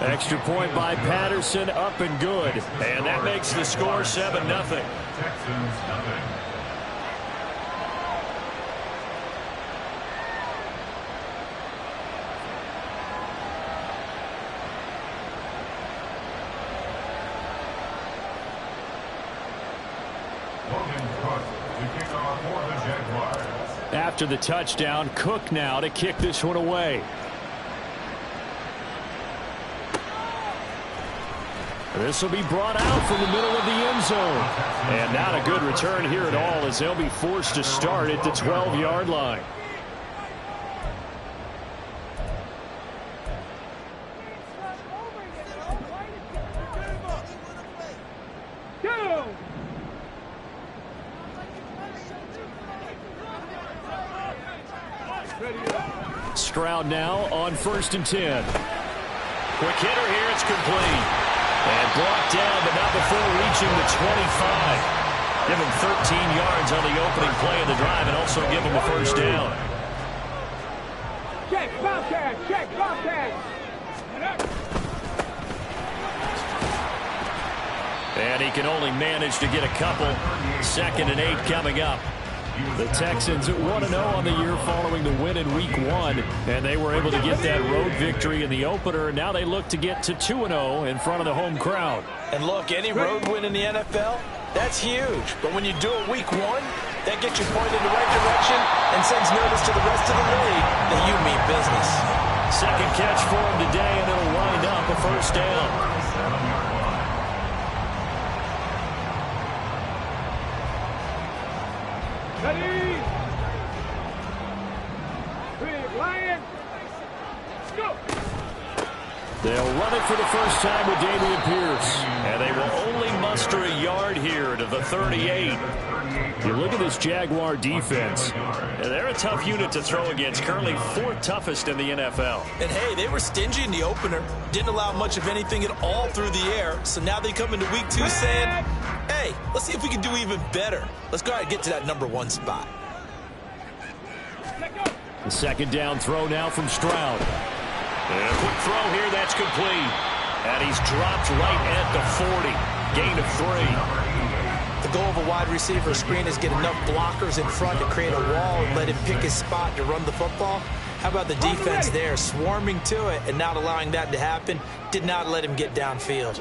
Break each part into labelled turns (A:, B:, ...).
A: Extra point by Patterson, up and good. And that makes the score 7-0.
B: Texans nothing.
A: After the touchdown, Cook now to kick this one away. This will be brought out from the middle of the end zone. And not a good return here at all, as they'll be forced to start at the 12-yard line. Stroud now on 1st and 10. Quick hitter here, it's complete. And blocked down, but not before reaching the 25. Give him 13 yards on the opening play of the drive and also give him a first down.
C: Check, Bobcat, check, Bobcat.
A: And he can only manage to get a couple. 2nd and 8 coming up. The Texans 1-0 on the year following the win in Week 1, and they were able to get that road victory in the opener. Now they look to get to 2-0 in front of the home crowd.
D: And look, any road win in the NFL, that's huge. But when you do it Week 1, that gets you pointed in the right direction and sends notice to the rest of the league that you mean business.
A: Second catch for him today, and it'll wind up a first down.
C: Ready? Big Lion. Go.
A: They'll run it for the first time with Dameon Pierce. And they will only muster a yard here to the 38. You look at this Jaguar defense. They're a tough unit to throw against. Currently 4th toughest in the NFL.
D: And hey, they were stingy in the opener. Didn't allow much of anything at all through the air. So now they come into Week 2 saying, hey, let's see if we can do even better. Let's go ahead and get to that #1 spot.
A: The 2nd down throw now from Stroud. And a quick throw here, that's complete. And he's dropped right at the 40. Gain of 3.
D: The goal of a wide receiver screen is get enough blockers in front to create a wall and let him pick his spot to run the football. How about the defense there, swarming to it and not allowing that to happen? Did not let him get downfield.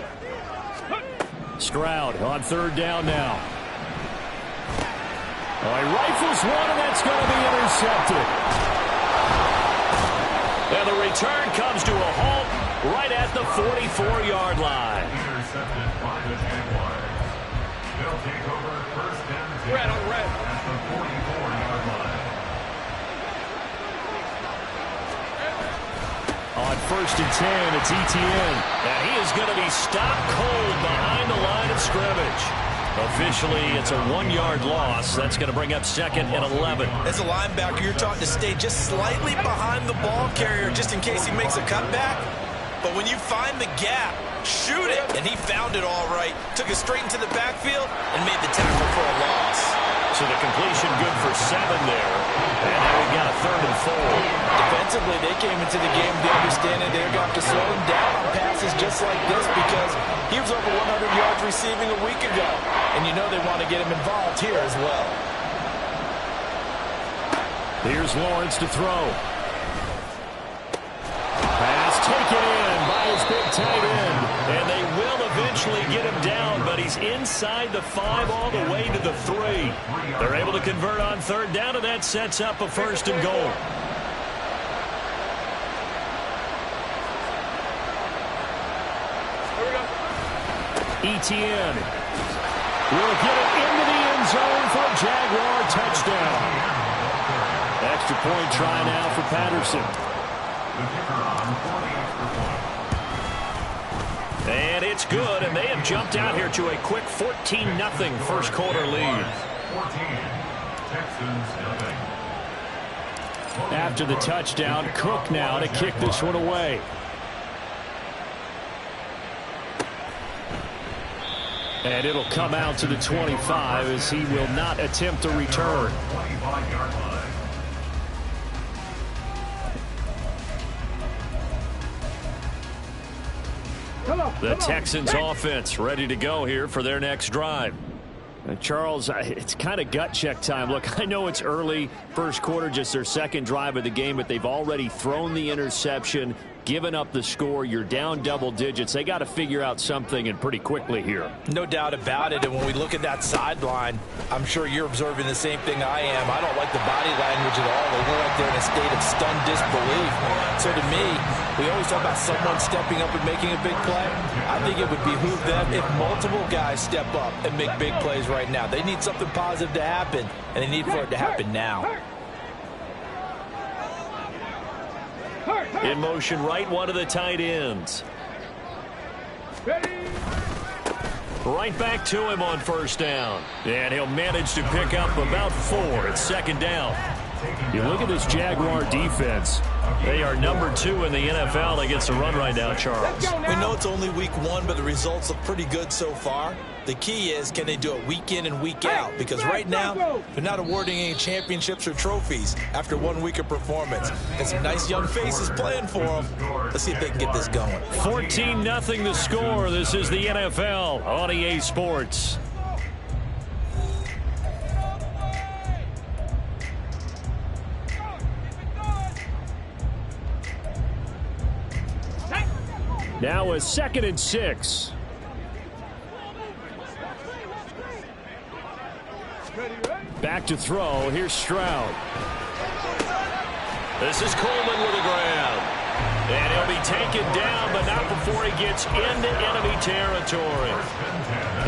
A: Stroud on 3rd down now. Oh, he rifles one, and that's going to be intercepted. And the return comes to a halt right at the 44-yard line.
B: Intercepted by the Jaguars. They'll take over 1st and 10
C: Red on red.
B: at the 44-yard line.
A: On 1st and 10, it's Etienne. And he is going to be stopped cold behind the line of scrimmage. Officially, it's a 1-yard loss. That's going to bring up 2nd and 11.
D: As a linebacker, you're taught to stay just slightly behind the ball carrier just in case he makes a cutback. But when you find the gap, shoot it. And he found it all right. Took it straight into the backfield and made the tackle for a loss.
A: So the completion good for 7 there. And now we've got a 3rd and 4.
D: Defensively, they came into the game with the understanding they're going to have to slow him down on passes just like this because he was over 100 yards receiving a week ago. And you know they want to get him involved here as well.
A: Here's Lawrence to throw. Pass taken in by his big tight end. And they will eventually get him down, but he's inside the 5 all the way to the 3. They're able to convert on 3rd down, and that sets up a 1st and goal. Etienne will get it into the end zone for a Jaguar touchdown. Extra point try now for Patterson. And it's good, and they have jumped out here to a quick 14-0 first quarter lead.
B: 14, Texans nothing.
A: After the touchdown, Cook now to kick this one away. And it'll come out to the 25 as he will not attempt a return.
B: 25-yard line.
A: The Texans offense ready to go here for their next drive. Charles, it's kind of gut check time. Look, I know it's early, first quarter, just their second drive of the game, but they've already thrown the interception, given up the score. You're down double digits. They got to figure out something, and pretty quickly here.
D: No doubt about it. And when we look at that sideline, I'm sure you're observing the same thing I am. I don't like the body language at all. They look like they're in a state of stunned disbelief. So to me, we always talk about someone stepping up and making a big play. I think it would behoove them if multiple guys step up and make big plays right now. They need something positive to happen, and they need for it to happen now.
A: In motion right, one of the tight ends. Right back to him on first down. And he'll manage to pick up about 4. It's second down. You look at this Jaguar defense. They are number 2 in the NFL against the run right now, Charles.
D: We know it's only week 1, but the results look pretty good so far. The key is, can they do it week in and week out? Because right now, they're not awarding any championships or trophies after 1 week of performance. And some nice young faces playing for them. Let's see if they can get this going.
A: 14-0 the score. This is the NFL on EA Sports. Now a 2nd and 6. Back to throw. Here's Stroud. This is Coleman with the grab. And he'll be taken down, but not before he gets into enemy territory.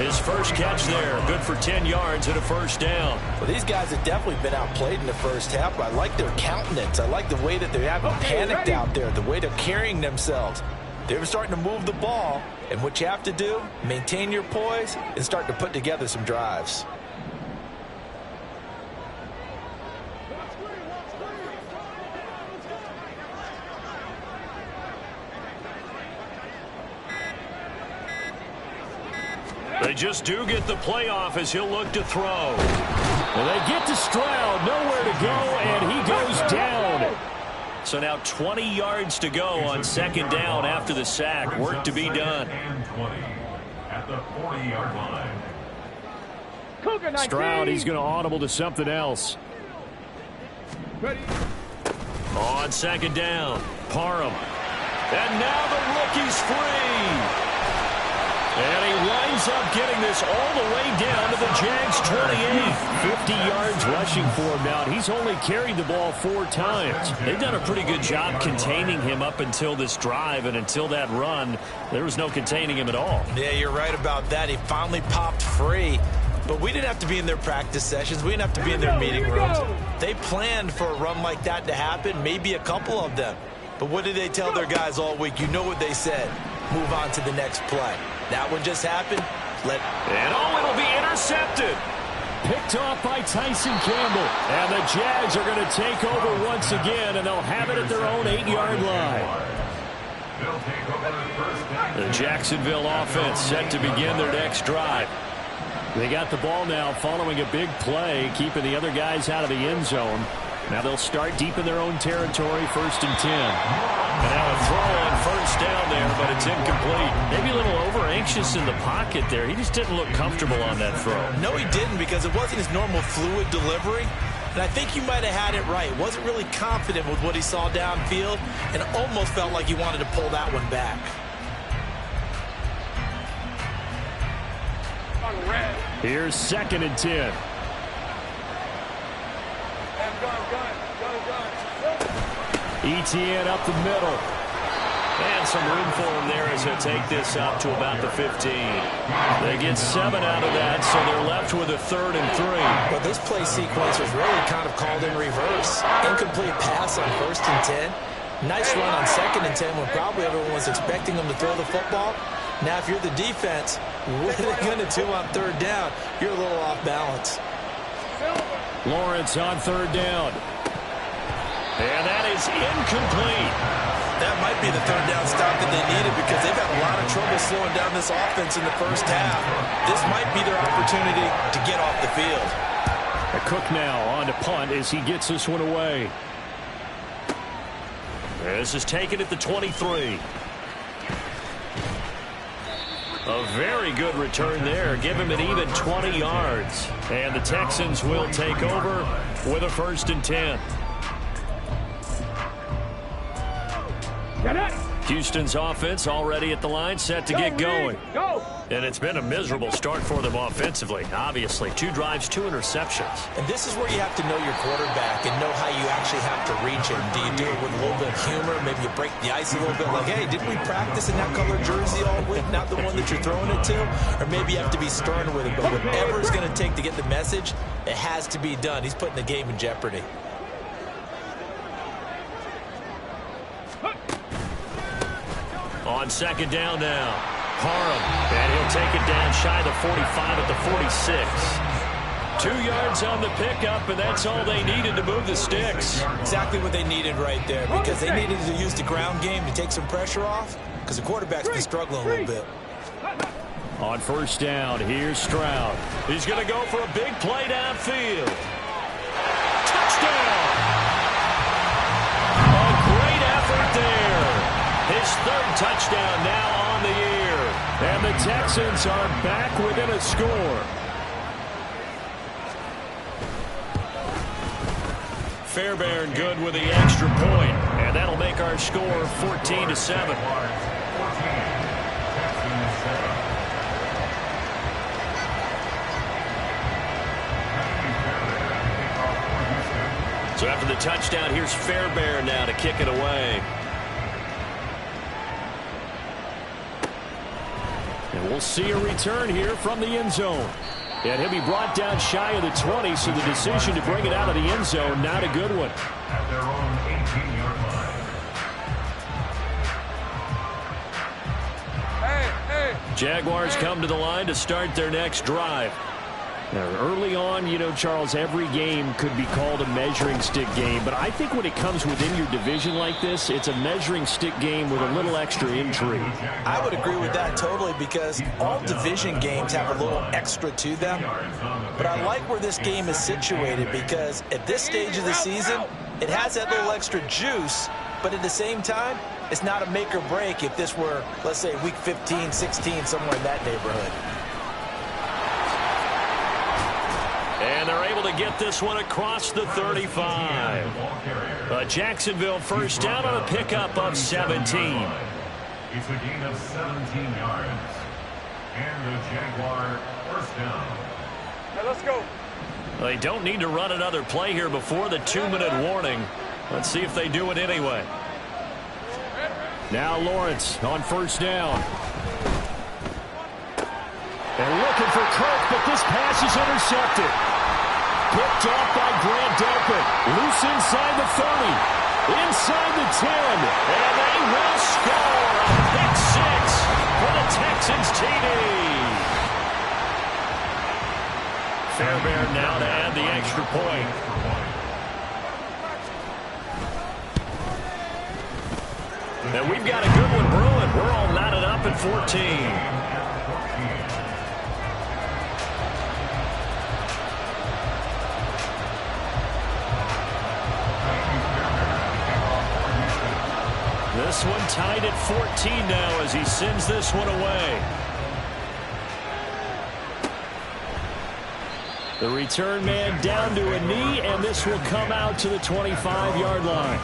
A: His first catch there. Good for 10 yards and a first down.
D: Well, these guys have definitely been outplayed in the first half. I like their countenance. I like the way that they haven't panicked out there, the way they're carrying themselves. They're starting to move the ball, and what you have to do, maintain your poise and start to put together some drives.
A: They just do get the playoff as he'll look to throw. Well, they get to Stroud, nowhere to go, and he goes down. So now 20 yards to go on second down after the sack. Work to be done.
B: At the 40-yard line.
A: Stroud, he's going to audible to something else. On second down, Parham. And now the rookie's free. And he winds up getting this all the way down to the Jags 28. 50 yards rushing for him now. He's only carried the ball 4 times. They've done a pretty good job containing him up until this drive, and until that run, there was no containing him at all.
D: Yeah, you're right about that. He finally popped free. But we didn't have to be in their practice sessions. We didn't have to be in their meeting rooms. They planned for a run like that to happen, maybe a couple of them. But what did they tell their guys all week? You know what they said. Move on to the next play. That one just happened.
A: And it'll be intercepted. Picked off by Tyson Campbell. And the Jags are going to take over once again, and they'll have it at their own 8-yard line. The Jacksonville offense set to begin their next drive. They got the ball now following a big play, keeping the other guys out of the end zone. Now they'll start deep in their own territory, 1st and 10. And now a throw on first down there, but it's incomplete. Maybe a little over-anxious in the pocket there. He just didn't look comfortable on that throw.
D: No, he didn't, because it wasn't his normal fluid delivery. And I think he might have had it right. Wasn't really confident with what he saw downfield, and almost felt like he wanted to pull that one back.
A: Here's 2nd and 10. Etienne up the middle. And some room for him there as he'll take this up to about the 15. They get 7 out of that, so they're left with a 3rd and 3.
D: Well, this play sequence was really kind of called in reverse. Incomplete pass on 1st and 10. Nice run on 2nd and 10 when probably everyone was expecting them to throw the football. Now, if you're the defense, what are they going to do on 3rd down? You're a little off balance.
A: Lawrence on 3rd down. And that is incomplete.
D: That might be the 3rd down stop that they needed, because they've had a lot of trouble slowing down this offense in the first half. This might be their opportunity to get off the field.
A: Cook now on to punt as he gets this one away. This is taken at the 23. A very good return there. Give him an even 20 yards. And the Texans will take over with a 1st and 10.
C: Get it.
A: Houston's offense already at the line, set to get going.
C: Go.
A: And it's been a miserable start for them offensively. Obviously, 2 drives, 2 interceptions.
D: And this is where you have to know your quarterback and know how you actually have to reach him. Do you do it with a little bit of humor? Maybe you break the ice a little bit like, hey, didn't we practice in that color jersey all week, not the one that you're throwing it to? Or maybe you have to be stern with it. But whatever it's going to take to get the message, it has to be done. He's putting the game in jeopardy.
A: On 2nd down now, Parham, and he'll take it down shy of the 45 at the 46. 2 yards on the pickup, and that's all they needed to move the sticks.
D: Exactly what they needed right there, because they needed to use the ground game to take some pressure off, because the quarterback's been struggling a little bit.
A: On 1st down, here's Stroud. He's going to go for a big play downfield. Touchdown! A great effort there. His 3rd touchdown now on the year. And the Texans are back within a score. Fairbairn good with the extra point. And that'll make our score 14-7. So after the touchdown, here's Fairbairn now to kick it away. And we'll see a return here from the end zone. And he'll be brought down shy of the 20, so the decision to bring it out of the end zone, not a good one.
B: At their own 18-yard line.
C: Hey.
A: Jaguars come to the line to start their next drive. Now, early on, you know, Charles, every game could be called a measuring stick game. But I think when it comes within your division like this, it's a measuring stick game with a little extra intrigue.
D: I would agree with that totally, because all division games have a little extra to them. But I like where this game is situated, because at this stage of the season, it has that little extra juice. But at the same time, it's not a make or break if this were, let's say, week 15, 16, somewhere in that neighborhood.
A: And they're able to get this one across the 35. Jacksonville 1st down on a pickup of 17.
B: It's a gain of 17 yards. And the Jaguar 1st down.
C: Hey, let's go.
A: They don't need to run another play here before the 2-minute warning. Let's see if they do it anyway. Now Lawrence on 1st down. And looking for Kirk, but this pass is intercepted. Picked off by Grant Delpit. Loose inside the 30. Inside the 10. And they will score a pick 6 for the Texans TD. Fairbairn now to add the extra point. And we've got a good one brewing. We're all knotted up at 14. This one tied at 14 now as he sends this one away. The return man down to a knee, and this will come out to the 25-yard line.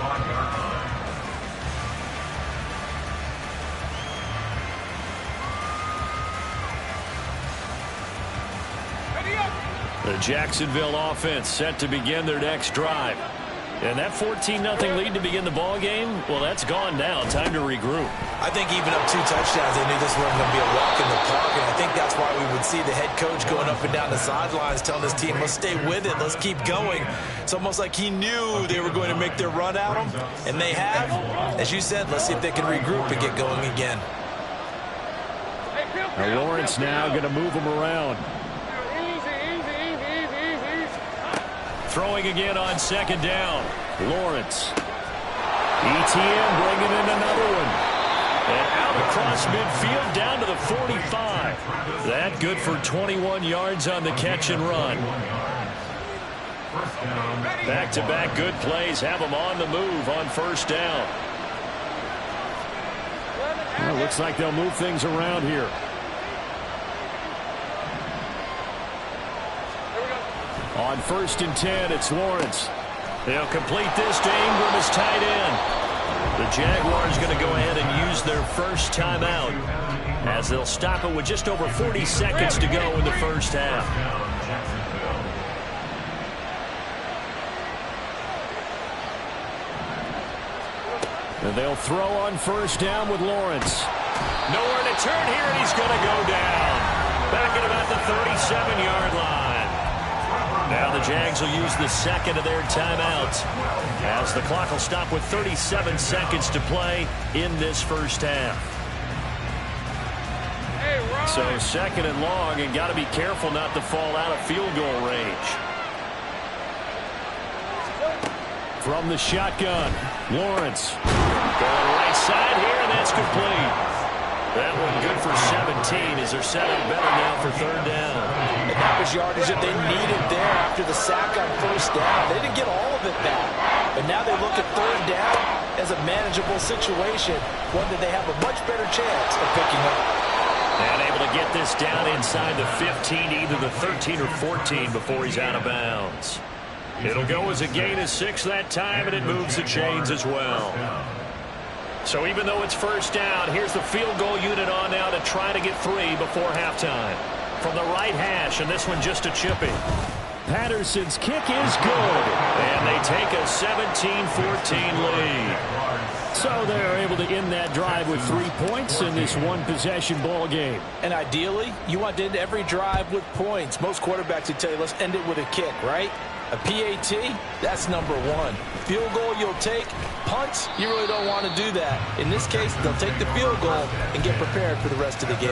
A: The Jacksonville offense set to begin their next drive. And that 14-0 lead to begin the ball game, well, that's gone now. Time to regroup.
D: I think even up 2 touchdowns, they knew this wasn't going to be a walk in the park, and I think that's why we would see the head coach going up and down the sidelines telling his team, let's stay with it, let's keep going. It's almost like he knew they were going to make their run at him, and they have. As you said, let's see if they can regroup and get going again.
A: Now Lawrence now going to move him around. Throwing again on 2nd down. Lawrence. ETN bringing in another one. And out across midfield down to the 45. That good for 21 yards on the catch and run. Back-to-back good plays have them on the move on 1st down. Well, looks like they'll move things around here. On 1st and 10, it's Lawrence. They'll complete this to Ingram as tight end. The Jaguars going to go ahead and use their first timeout as they'll stop it with just over 40 seconds to go in the first half. And they'll throw on 1st down with Lawrence. Nowhere to turn here, and he's going to go down. Back at about the 37-yard line. Now the Jags will use the second of their timeouts as the clock will stop with 37 seconds to play in this first half. So 2nd and long, and got to be careful not to fall out of field goal range. From the shotgun, Lawrence. Going right side here, and that's complete. That one good for 17 as they're set up better now for 3rd down.
D: And that was yardage that they needed there after the sack on 1st down. They didn't get all of it back. But now they look at 3rd down as a manageable situation, one that they have a much better chance of picking up.
A: And able to get this down inside the 15, either the 13 or 14 before he's out of bounds. It'll go as a gain of 6 that time, and it moves the chains as well. So even though it's 1st down, here's the field goal unit on now to try to get 3 before halftime. From the right hash, and this one just a chippy. Patterson's kick is good. And they take a 17-14 lead. So they're able to end that drive with 3 points in this one-possession ball game.
D: And ideally, you want to end every drive with points. Most quarterbacks would tell you, let's end it with a kick, right? A PAT, that's number 1. Field goal you'll take. Punts, you really don't want to do that. In this case, they'll take the field goal and get prepared for the rest of the game.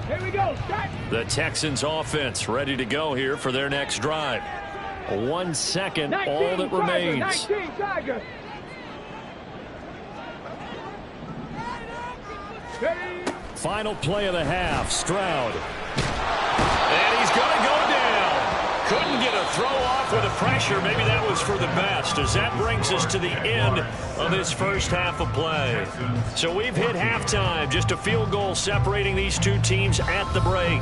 C: Here we go. Start.
A: The Texans offense ready to go here for their next drive. 1 second, all that remains.
C: 19 Tiger.
A: Final play of the half, Stroud. And he's going to go down. Couldn't get a throw off with the pressure. Maybe that was for the best, as that brings us to the end of this first half of play. So we've hit halftime, just a field goal separating these two teams at the break.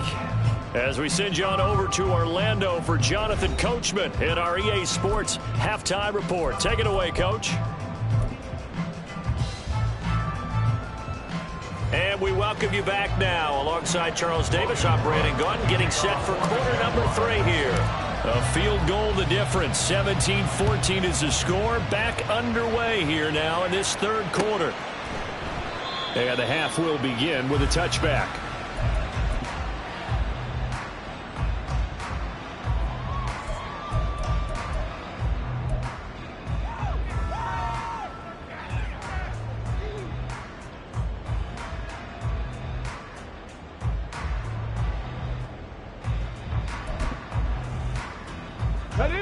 A: As we send you on over to Orlando for Jonathan Coachman in our EA Sports Halftime Report. Take it away, Coach. And we welcome you back now. Alongside Charles Davis, I'm Brandon Gunn, getting set for quarter number 3 here. A field goal the difference. 17-14 is the score. Back underway here now in this 3rd quarter. And the half will begin with a touchback.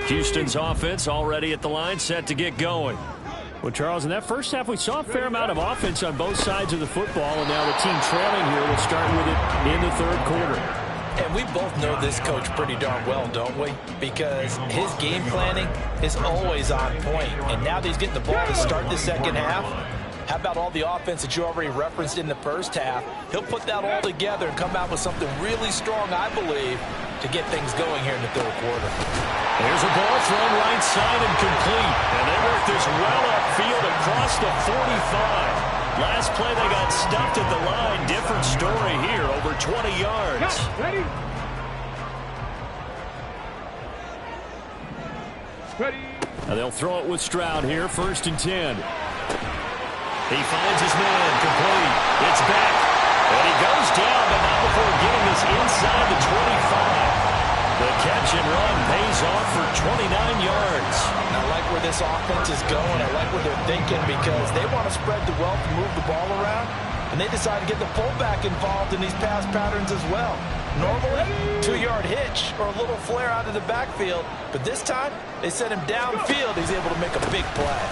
A: Houston's offense already at the line, set to get going. Well, Charles, in that first half, we saw a fair amount of offense on both sides of the football, and now the team trailing here will start with it in the 3rd quarter.
D: And we both know this coach pretty darn well, don't we? Because his game planning is always on point. And now that he's getting the ball to start the second half, how about all the offense that you already referenced in the first half? He'll put that all together and come out with something really strong, I believe, to get things going here in the 3rd quarter.
A: Here's a ball thrown right side and complete. And they work this well upfield across the 45. Last play they got stuffed at the line. Different story here, over 20 yards.
C: Ready? Ready.
A: And they'll throw it with Stroud here, 1st and 10. He finds his man, complete. It's back. And he goes down, but not before getting this inside the 25. The catch and run pays off for 29 yards.
D: I like where this offense is going. I like what they're thinking because they want to spread the wealth and move the ball around. And they decide to get the fullback involved in these pass patterns as well. Normally, 2-yard hitch or a little flare out of the backfield. But this time, they sent him downfield. He's able to make a big play.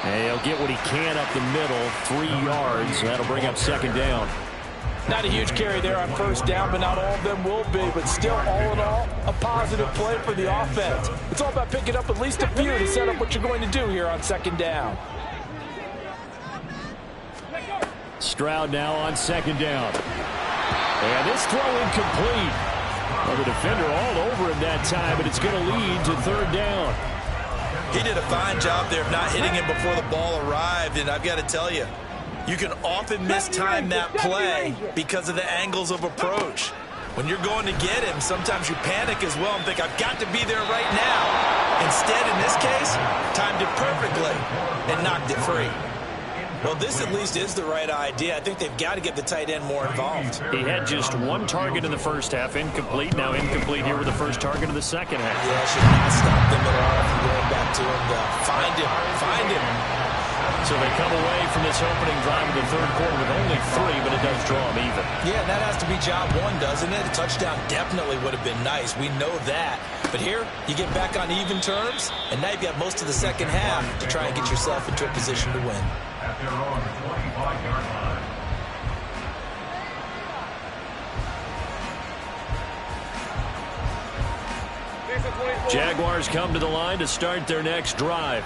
A: And he'll get what he can up the middle, 3 yards. That'll bring up 2nd down.
D: Not a huge carry there on first down, but not all of them will be. But still, all in all, a positive play for the offense. It's all about picking up at least a few to set up what you're going to do here on second down.
A: Stroud now on second down. And this throw incomplete. Well, the defender all over him that time, but it's going to lead to third down.
D: He did a fine job there of not hitting him before the ball arrived, and I've got to tell you, you can often mistime that play because of the angles of approach. When you're going to get him, sometimes you panic as well and think, I've got to be there right now. Instead, in this case, timed it perfectly and knocked it free. Well, this at least is the right idea. I think they've got to get the tight end more involved.
A: He had just one target in the first half, incomplete. Now incomplete here with the first target of the second half.
D: Yeah, should not stop them at all from going back to him. Find him.
A: So they come away from this opening drive of the third quarter with only 3, but it does draw them even.
D: Yeah, and that has to be job one, doesn't it? A touchdown definitely would have been nice. We know that. But here, you get back on even terms, and now you've got most of the second half to try and get yourself into a position to win.
B: At their own 25-yard line.
A: Jaguars come to the line to start their next drive.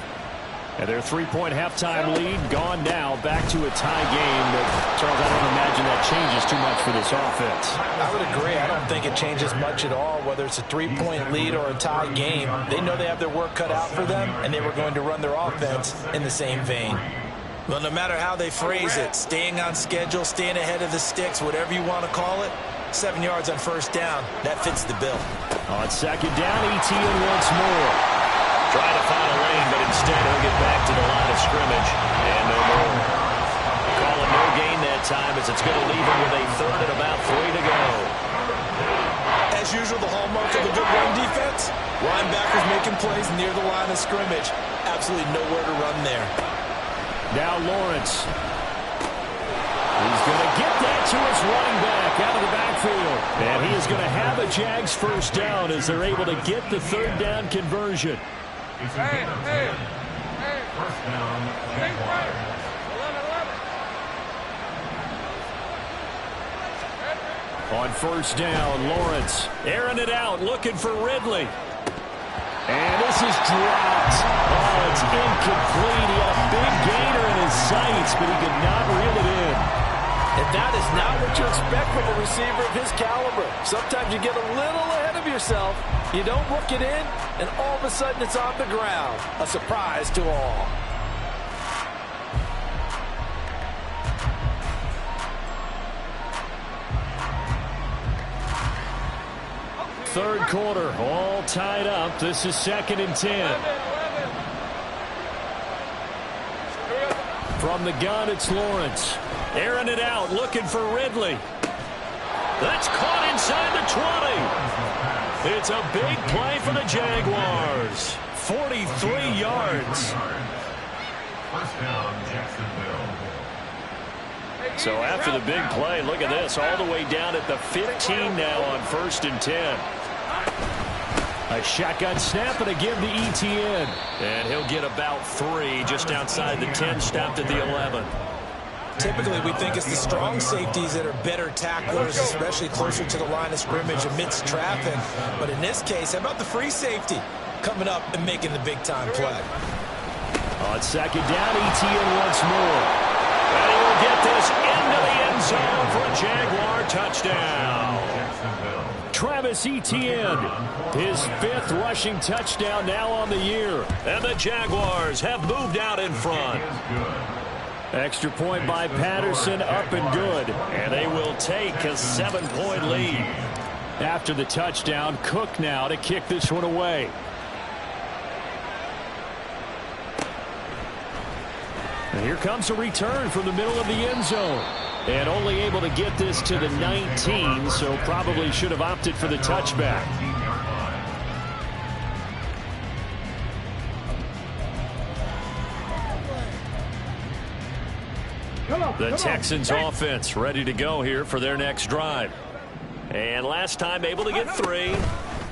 A: And their 3-point halftime lead gone now, back to a tie game. But, Charles, I don't imagine that changes too much for this offense.
D: I would agree. I don't think it changes much at all, whether it's a 3-point lead or a tie game. They know they have their work cut out for them, and they were going to run their offense in the same vein. Well, no matter how they phrase it, staying on schedule, staying ahead of the sticks, whatever you want to call it, 7 yards on first down, that fits the bill.
A: On second down, ETN once more. Trying to find a lane, but instead he'll get back to the line of scrimmage. And no more. Calling no gain that time as it's going to leave him with a third and about 3 to go.
D: As usual, the hallmark of a good run defense, linebackers making plays near the line of scrimmage. Absolutely nowhere to run there.
A: Now Lawrence. He's going to get that to his running back out of the backfield. And he is going to have a Jags first down as they're able to get the third down conversion.
B: It's a gain of 10. First down, Jaguars.
A: On first down, Lawrence airing it out, looking for Ridley. And this is dropped. Oh, it's incomplete. He had a big gainer in his sights, but he could not reel it in.
D: And that is not what you expect from a receiver of his caliber. Sometimes you get a little ahead of yourself. You don't look it in, and all of a sudden it's on the ground. A surprise to all.
A: Third quarter, all tied up. This is 2nd and 10. From the gun, it's Lawrence. Airing it out, looking for Ridley. That's caught inside the 20. It's a big play for the Jaguars. 43 yards.
B: First down, Jacksonville.
A: So after the big play, look at this, all the way down at the 15 now on 1st and 10. A shotgun snap and a give to ETN. And he'll get about 3 just outside the 10, stopped at the 11.
D: Typically, we think it's the strong safeties that are better tacklers, especially closer to the line of scrimmage amidst traffic. But in this case, how about the free safety coming up and making the big-time play?
A: On second down, ETN once more. And he will get this into the end zone for a Jaguar touchdown. Travis Etienne, his 5th rushing touchdown now on the year. And the Jaguars have moved out in front. Extra point by Patterson, up and good. And they will take a 7-point lead. After the touchdown, Cook now to kick this one away. And here comes a return from the middle of the end zone. And only able to get this to the 19, so probably should have opted for the touchback. The Texans offense ready to go here for their next drive. And last time able to get 3.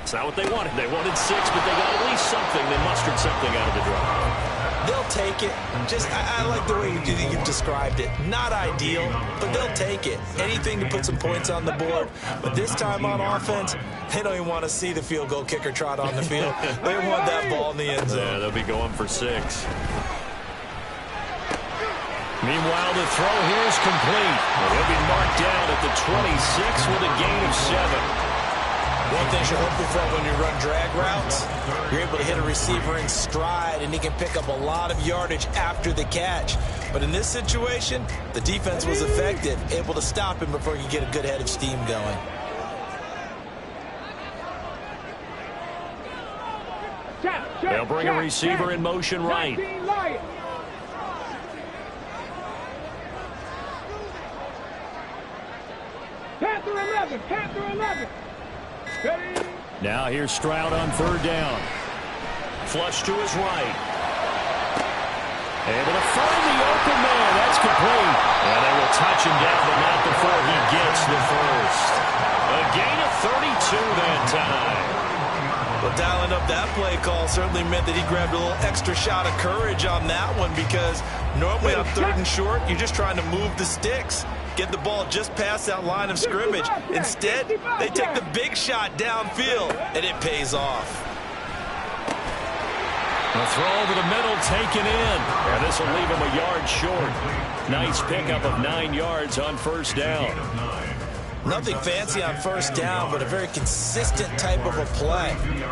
A: It's not what they wanted. They wanted 6, but they got at least something. They mustered something out of the drive.
D: they'll take it. I like the way you've described it. Not ideal, but they'll take it. Anything to put some points on the board. But this time on offense, they don't even want to see the field goal kicker trot on the field. They want that ball in the end zone.
A: Yeah, they'll be going for 6. Meanwhile, the throw here is complete. He'll be marked down at the 26 with a gain of 7.
D: One thing you're hoping for when you run drag routes, you're able to hit a receiver in stride, and he can pick up a lot of yardage after the catch. But in this situation, the defense was effective, able to stop him before he could get a good head of steam going.
A: They'll bring a receiver in motion right.
C: Panther 11, Panther 11.
A: Now here's Stroud on 3rd down. Flush to his right. Able to find the open man. That's complete. And they will touch him down, but not before he gets the first. A gain of 32 that time.
D: Well, dialing up that play call certainly meant that he grabbed a little extra shot of courage on that one, because normally on 3rd and short, you're just trying to move the sticks. Get the ball just past that line of scrimmage. Instead, they take the big shot downfield, and it pays off.
A: A throw over the middle taken in. And this will leave him a yard short. Nice pickup of 9 yards on 1st down.
D: Nothing fancy on 1st down, but a very consistent type of a play.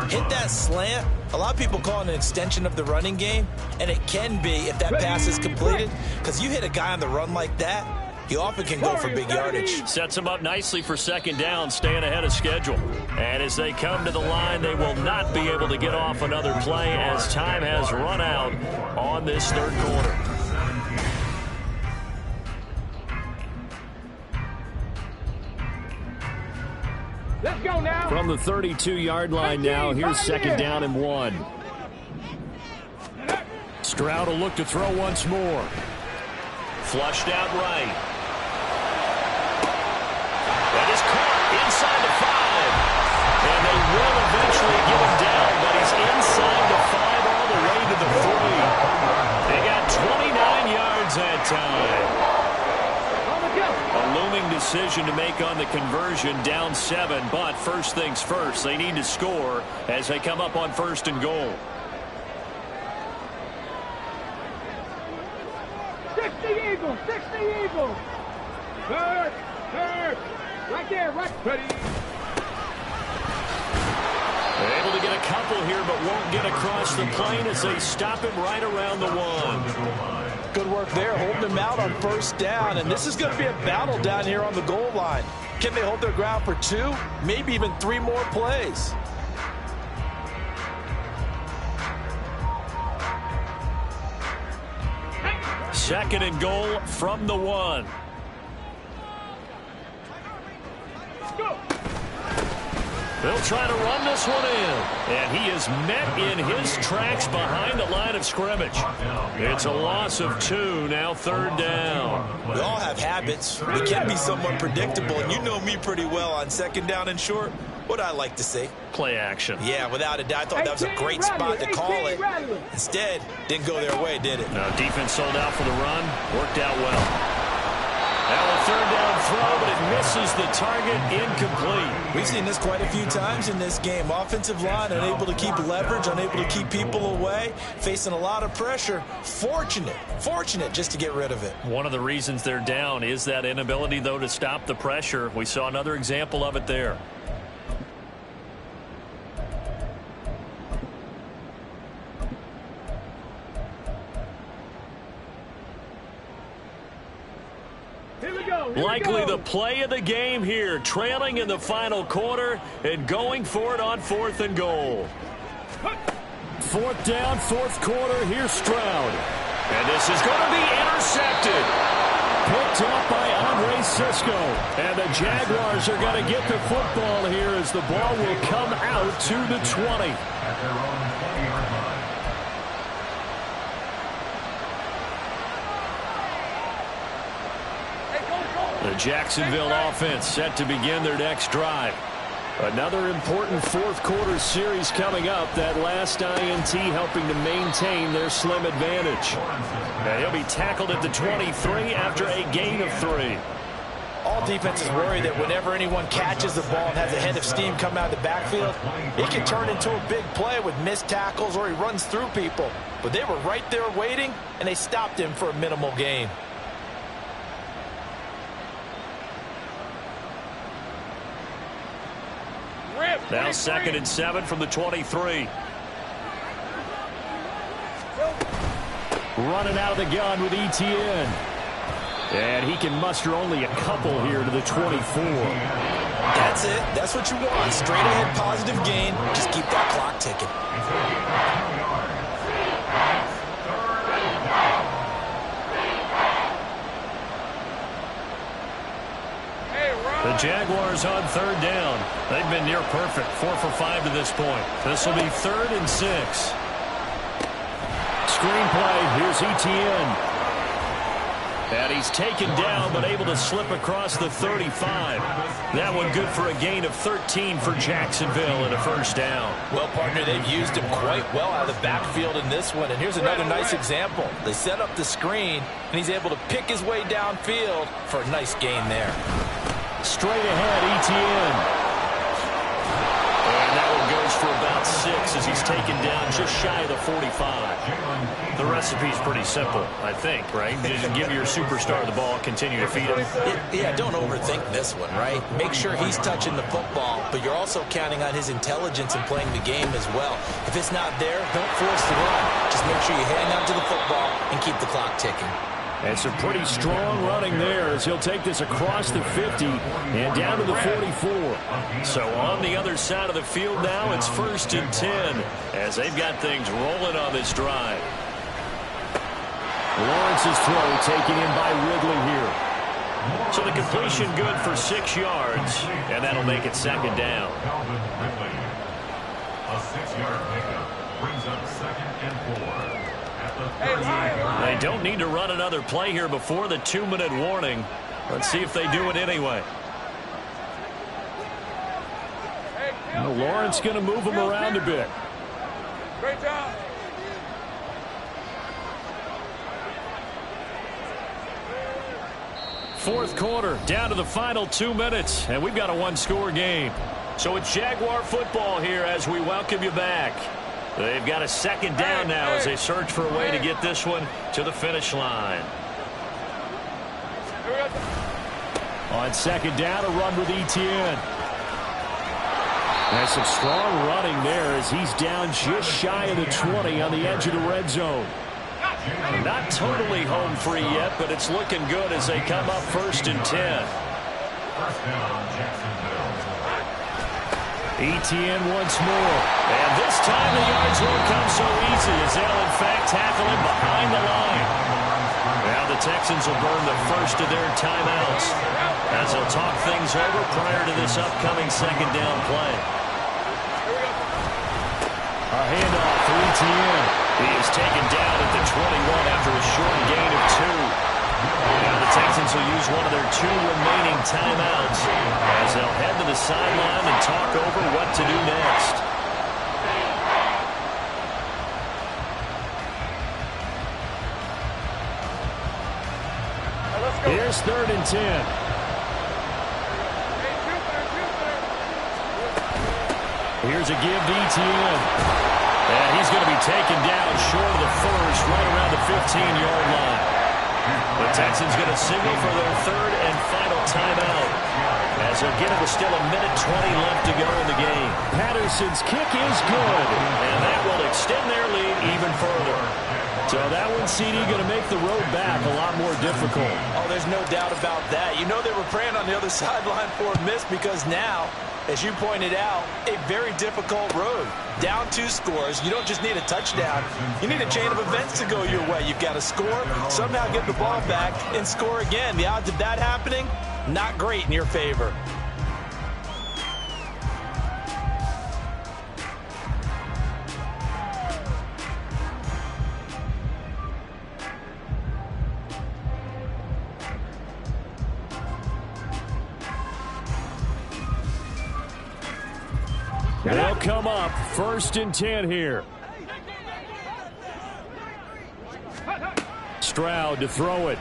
D: Hit that slant. A lot of people call it an extension of the running game, and it can be if that pass is completed, because you hit a guy on the run like that, you often can go for big yardage.
A: Sets him up nicely for 2nd down, staying ahead of schedule. And as they come to the line, they will not be able to get off another play as time has run out on this 3rd quarter.
C: Let's go now.
A: From the 32-yard line now, here's 2nd down and 1. Stroud will look to throw once more. Flushed out right. That is caught inside the 5. And they will eventually get him down, but he's inside the 5 all the way to the 3. They got 29 yards that time. A looming decision to make on the conversion, down 7, but first things first, they need to score as they come up on 1st and goal.
C: 60 Eagles, 60 Eagles. Third, right there, right. Ready.
A: They're able to get a couple here, but won't get across the plane as they stop him right around the 1.
D: Good work there, holding him out on 1st down, and this is going to be a battle down here on the goal line. Can they hold their ground for 2, maybe even 3 more plays?
A: Second and goal from the 1. They'll try to run this one in. And he is met in his tracks behind the line of scrimmage. It's a loss of 2, now 3rd down.
D: We all have habits. We can be somewhat predictable, and you know me pretty well on 2nd down and short. What I like to see?
A: Play action.
D: Yeah, without a doubt. I thought that was a great spot to call it. Instead, didn't go their way, did it?
A: No, defense sold out for the run. Worked out well. Now a 3rd down throw, but it misses the target, incomplete.
D: We've seen this quite a few times in this game. Offensive line unable to keep leverage, unable to keep people away, facing a lot of pressure. Fortunate just to get rid of it.
A: One of the reasons they're down is that inability, though, to stop the pressure. We saw another example of it there. Likely the play of the game here, trailing in the final quarter and going for it on 4th and goal. 4th down, 4th quarter, here's Stroud. And this is going to be intercepted. Picked up by Andre Cisco. And the Jaguars are going to get the football here as the ball will come out to the 20.
B: At their own 20-yard line.
A: The Jacksonville offense set to begin their next drive. Another important fourth quarter series coming up. That last INT helping to maintain their slim advantage. And he'll be tackled at the 23 after a gain of 3.
D: All defenses worry that whenever anyone catches the ball and has a head of steam come out of the backfield, it can turn into a big play with missed tackles or he runs through people. But they were right there waiting, and they stopped him for a minimal gain.
A: Now 2nd and 7 from the 23. Running out of the gun with ETN. And he can muster only a couple here to the 24.
D: That's it. That's what you want. Straight ahead positive gain. Just keep that clock ticking.
A: The Jaguars on 3rd down. They've been near perfect. 4 for 5 to this point. This will be 3rd and 6. Screenplay. Here's ETN. And he's taken down, but able to slip across the 35. That one good for a gain of 13 for Jacksonville and a 1st down.
D: Well, partner, they've used him quite well out of the backfield in this one. And here's another nice example. They set up the screen, and he's able to pick his way downfield for a nice gain there.
A: Straight ahead, ETN. And that one goes for about 6 as he's taken down just shy of the 45. The recipe's pretty simple, I think, right? Just give your superstar the ball, continue to feed him.
D: Yeah, don't overthink this one, right? Make sure he's touching the football, but you're also counting on his intelligence and playing the game as well. If it's not there, don't force the run. Just make sure you hang on to the football and keep the clock ticking.
A: And some pretty strong running there as he'll take this across the 50 and down to the 44. So on the other side of the field now, it's 1st and 10 as they've got things rolling on this drive. Lawrence's throw taken in by Ridley here. So the completion good for 6 yards, and that'll make it 2nd down.
B: A 6-yard pickup brings up 2nd and 4.
A: They don't need to run another play here before the 2-minute warning. Let's see if they do it anyway. Well, Lawrence going to move him around a bit.
C: Great job.
A: Fourth quarter, down to the final 2 minutes, and we've got a 1-score game. So it's Jaguar football here as we welcome you back. They've got a 2nd down now as they search for a way to get this one to the finish line. On 2nd down, a run with ETN. There's some strong running there as he's down just shy of the 20 on the edge of the red zone. Not totally home free yet, but it's looking good as they come up 1st and 10.
B: 1st down, Jacksonville.
A: ETN once more. And this time the yards won't come so easy as they'll in fact tackle him behind the line. Now the Texans will burn the first of their timeouts as they'll talk things over prior to this upcoming 2nd down play. A handoff for ETN. He is taken down at the 21 after a short gain of 2. Now the Texans will use one of their 2 remaining timeouts as they'll head to the sideline and talk over what to do next. Here's 3rd and 10. Here's a give to ETN. And he's going to be taken down short of the first, right around the 15-yard line. The Texans going to signal for their 3rd and final timeout as they'll get it with still 1:20 left to go in the game. Patterson's kick is good, and that will extend their lead even further. So that one, CD, going to make the road back a lot more difficult.
D: Oh, there's no doubt about that. You know they were praying on the other sideline for a miss because now, as you pointed out, a very difficult road. Down 2 scores. You don't just need a touchdown. You need a chain of events to go your way. You've got to score, somehow get the ball back, and score again. The odds of that happening, not great in your favor.
A: come up 1st and 10 here. Stroud to throw it.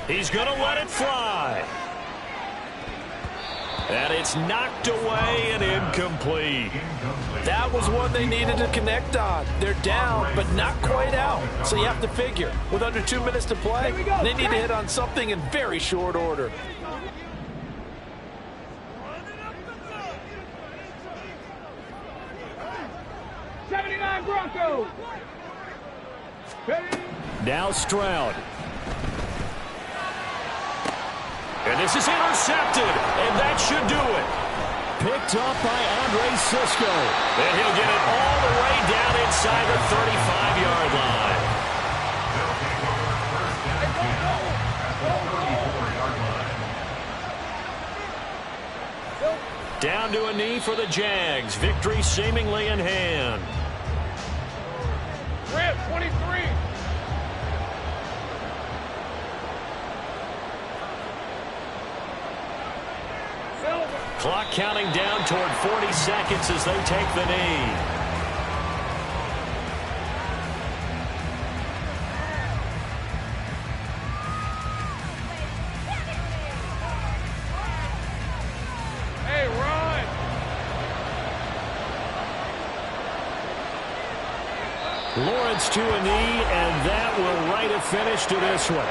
A: He's going to let it fly. And it's knocked away and incomplete.
D: That was one they needed to connect on. They're down, but not quite out. So you have to figure, with under 2 minutes to play, they need to hit on something in very short order.
C: Broncos.
A: Now Stroud. And this is intercepted, and that should do it. Picked up by Andre Sisco. And he'll get it all the way down inside the 35-yard line. Down to a knee for the Jags. Victory seemingly in hand.
C: Rip, 23.
A: Clock counting down toward 40 seconds as they take the knee.
C: Hey, run.
A: Lawrence to a knee, and that will write a finish to this one.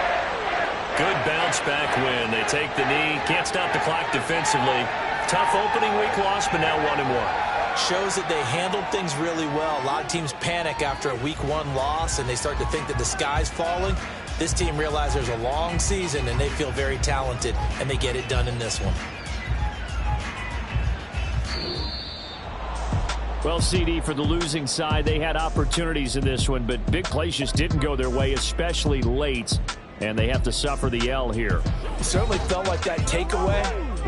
A: Good bounce-back win. They take the knee. Can't stop the clock defensively. Tough opening week loss, but now 1-1.
D: Shows that they handled things really well. A lot of teams panic after a week 1 loss, and they start to think that the sky's falling. This team realizes there's a long season, and they feel very talented, and they get it done in this one.
A: Well, CD, for the losing side, they had opportunities in this one, but big plays just didn't go their way, especially late, and they have to suffer the L here.
D: It certainly felt like that takeaway.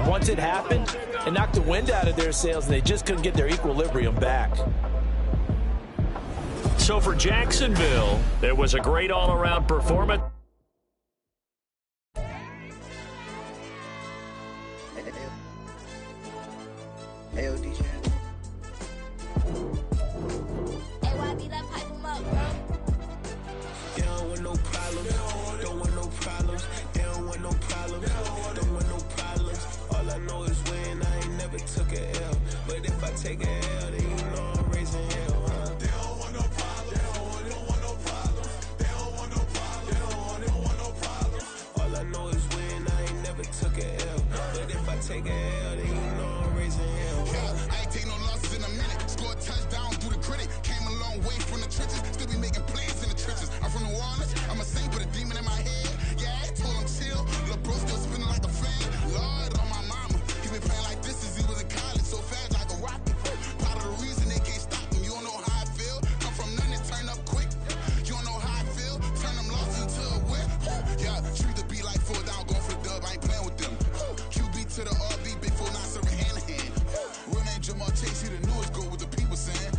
D: Once it happened, it knocked the wind out of their sails, and they just couldn't get their equilibrium back.
A: So for Jacksonville, there was a great all-around performance.
E: Hey, DJ.
F: They don't want no problems, don't want no problems. They don't want no problems, don't want no problems. All I know is win, I ain't never took a L. But if I take a L, then you know I'm raising hell, huh? They don't want no problems, they don't want no problems. They don't want no problems, they don't want no problems. All I know is win, I ain't never took a L. But if I take a L, then you know I'm raising hell, huh?
G: I ain't take no losses in a minute. Scored touchdown through the critic. Came a long way from the trenches. Still be making plays in the trenches. I'm from New Orleans. I'm a saint with a demon in my head. Yeah, I told him chill. Lil' bro still spinning like a fan. Lord on my mama. He been playing like this since he was in college. So fast like a rocket. Part of the reason they can't stop him. You don't know how I feel. Come from nothing and turn up quick. You don't know how I feel. Turn them losses into a whip. Yeah, treat the beat like 4 down. Going for the dub. I ain't playing with them. QB to the RB. Big 4 not serving hand to hand. Real name Jamal Chase. He the newest goal with the people saying.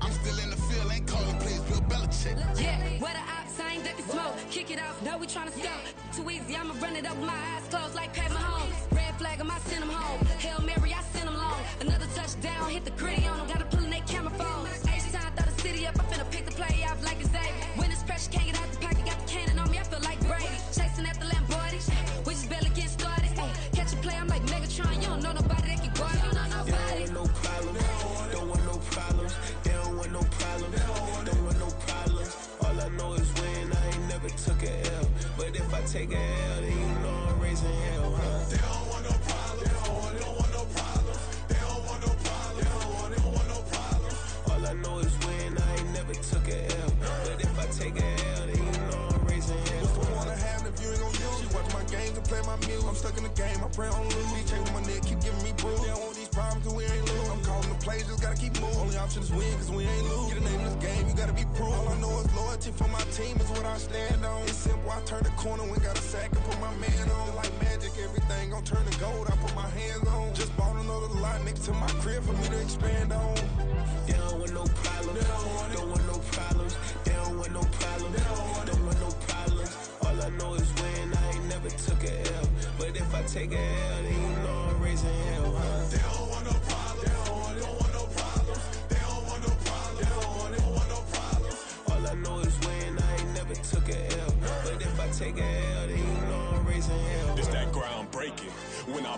G: I'm still in the field. Ain't calling plays. Bill Belichick.
H: Yeah, where the ops ain't that can smoke. Kick it off, know we tryna scope. Too easy, I'ma run it up with my eyes closed like Pat Mahomes. Red flag, I might send him home. Hail Mary, I send him long. Another touchdown, hit the gritty on him. Gotta pull in their camera phone. H-time, throw the city up. I'm finna pick the play off like it's Xavier. When it's pressure, can't get out the pocket. Got the cannon on me, I feel like Brady. Chasing at the Lamborghini. We just barely get started. Ay, catch a play, I'm like Megatron. You don't know nobody that can guard. You don't know nobody.
F: No problems, don't want no problems. They don't want no problems, don't want no problems. All I know is win, I ain't never took a L. But if I take a L, then you know I'm raising hell, huh? They don't want no problems, they don't want no problems. They don't want no problems, they don't want no problems. All I know is win, I ain't never took a L. But if I take a L, then you know I'm raising hell.
G: What's the point of having if you ain't gon' use? She watch my games and play my music. I'm stuck in the game, I pray on lose. DJ with my neck, keep giving me bruise. They don't want these problems cause we ain't lose. I'm calling the plays, just gotta keep moving. Only option is win cause we ain't lose. Get a name in this game, you gotta be proof. All I know is loyalty for my team is what I stand on. It's simple, I turn the corner when got a sack and put my man on. Like magic, everything gon' turn to gold, I put my hands on. Just bought another lot next to my crib for me to expand on.
F: They don't want no problems, don't want no problems. They don't want no problems, don't want no problems. All I know is win, I ain't never took a L. But if I take a L, then you know I'm raising hell, huh? They don't want no problems,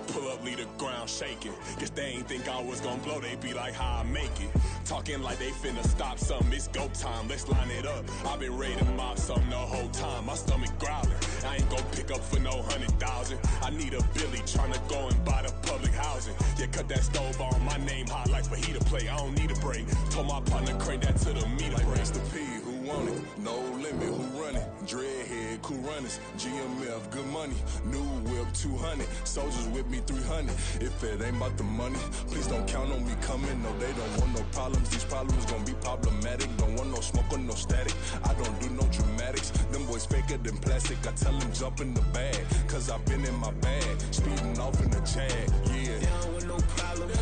I: pull up, leave the ground shaking. Guess they ain't think I was gonna blow, they be like, how I make it. Talking like they finna stop something, it's go time, let's line it up. I've been ready to mob something the whole time, my stomach growling. I ain't gon' pick up for no 100,000. I need a Billy tryna go and buy the public housing. Yeah, cut that stove on, my name hot like fajita plate. I don't need a break. Told my partner crank that to the meter break.
J: Mr. P, who want it? No limit, who run it? Dreadhead, cool runners. GMF, good money. New whip, 200. Soldiers with me, 300. If it ain't about the money, please don't count on me coming. No, they don't want no problems. These problems gon' be problematic. Don't want no smoke or no static. I don't do no dramatics. Them boys faker than plastic. I tell them jump in the bag, cause I've been in my bag. Speeding off in the Jag, yeah.
F: They don't want no problems.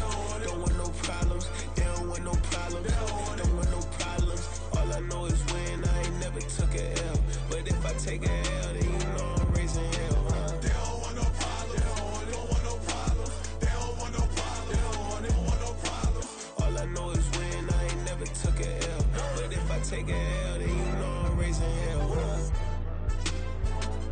F: Don't want no problems. They don't want no problems. Don't want no problems. All I know is win. I ain't never took a L. But if I take a L, then you know I'm raising hell, huh?
J: They don't want no problems. They don't want no problems. They don't want no problems. They don't want no problems.
F: All I know is win. I ain't never took a L. But if I take a L, then you know I'm raising hell.